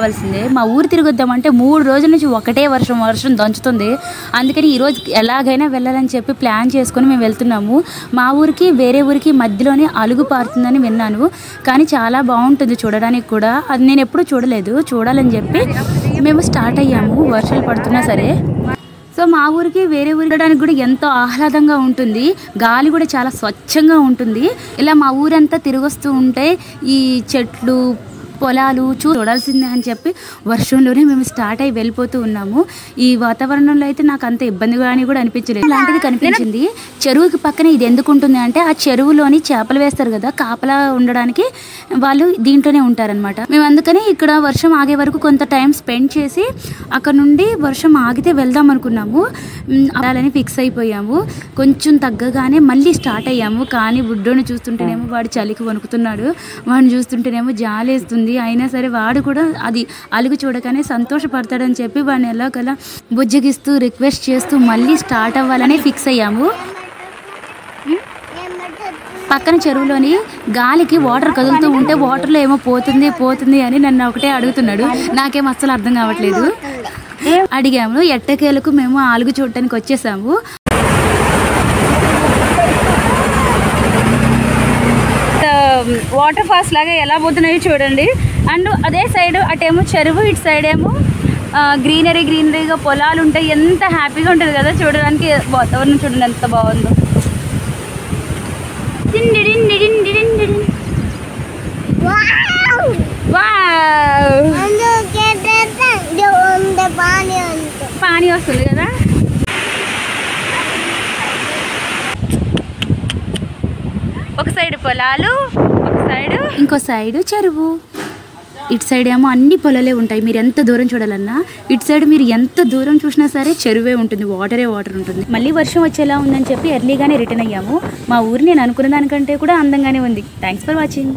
కావాల్సిందే. మా ఊరు తిరిగొద్దామంటే 3 రోజుల నుంచి ఒకటే వర్షం దంచుతుంది. అందుకని ఈరోజు ఎలాగైనా వెళ్ళాలని చెప్పి ప్లాన్ చేసుకొని మేము వెళ్తున్నాము. మా ఊరికి వేరే ఊరికి మధ్యలోనే అలుగు పారుతుందని విన్నాను, కానీ చాలా బాగుంటుంది చూడడానికి కూడా. అది నేను ఎప్పుడూ చూడలేదు, చూడాలని చెప్పి మేము స్టార్ట్ అయ్యాము వర్షాలు పడుతున్నా సరే. సో మా ఊరికి వేరే ఊరికి వెళ్ళడానికి కూడా ఎంతో ఆహ్లాదంగా ఉంటుంది, గాలి కూడా చాలా స్వచ్ఛంగా ఉంటుంది. ఇలా మా ఊరంతా తిరిగొస్తూ ఉంటే ఈ చెట్లు పొలాలు చూడాల్సిందే అని చెప్పి వర్షంలోనే మేము స్టార్ట్ అయ్యి వెళ్ళిపోతూ ఉన్నాము. ఈ వాతావరణంలో అయితే నాకు అంత ఇబ్బందిగా అని కూడా అనిపించలేదు. ఇలాంటిది కనిపించింది. చెరువుకి పక్కన ఇది ఎందుకు ఉంటుంది అంటే ఆ చెరువులోని చేపలు వేస్తారు కదా, కాపలా ఉండడానికి వాళ్ళు దీంట్లోనే ఉంటారనమాట. మేము అందుకని ఇక్కడ వర్షం ఆగే వరకు కొంత టైం స్పెండ్ చేసి అక్కడ నుండి వర్షం ఆగితే వెళ్దాం అనుకున్నాము. అలానే ఫిక్స్ అయిపోయాము. కొంచెం తగ్గగానే మళ్ళీ స్టార్ట్ అయ్యాము. కానీ బుడ్డోని చూస్తుంటేనేమో వాడు చలికి వణుకుతున్నాడు, వాడిని చూస్తుంటేనేమో జాలేస్తుంది. అయినా సరే వాడు కూడా అది అలుగు చూడగానే సంతోషపడతాడని చెప్పి వాడిని ఎలాగలా బుజ్జగిస్తూ రిక్వెస్ట్ చేస్తూ మళ్ళీ స్టార్ట్ అవ్వాలని ఫిక్స్ అయ్యాము. పక్కన చెరువులోని గాలికి వాటర్ కదులుతూ ఉంటే వాటర్లో ఏమో పోతుంది అని నన్ను ఒకటే అడుగుతున్నాడు. నాకేం అస్సలు అర్థం కావట్లేదు. అడిగాము. ఎట్టకేలకు మేము అలుగు చూడటానికి వచ్చేసాము. వాటర్ ఫాల్స్ లాగా ఎలా పోతున్నాయో చూడండి. అండ్ అదే సైడ్ అటేమో చెరువు, ఇటు సైడ్ ఏమో గ్రీనరీగా పొలాలు ఉంటాయి. ఎంత హ్యాపీగా ఉంటుంది కదా చూడడానికి. వాతావరణం చూడండి ఎంత బాగుందో. పానీ వస్తుంది కదా. ఒక సైడ్ పొలాలు, ఒక సైడ్ ఇంకో సైడ్ చెరువు. ఇటు సైడ్ ఏమో అన్ని పొలాలే ఉంటాయి. మీరు ఎంత దూరం చూడాలన్నా ఇటు సైడ్ మీరు ఎంత దూరం చూసినా సరే చెరువే ఉంటుంది, వాటర్ ఉంటుంది. మళ్ళీ వర్షం వచ్చేలా ఉందని చెప్పి ఎర్లీగానే రిటర్న్ అయ్యాము. మా ఊరు నేను అనుకున్న దానికంటే కూడా అందంగానే ఉంది. Thanks for watching.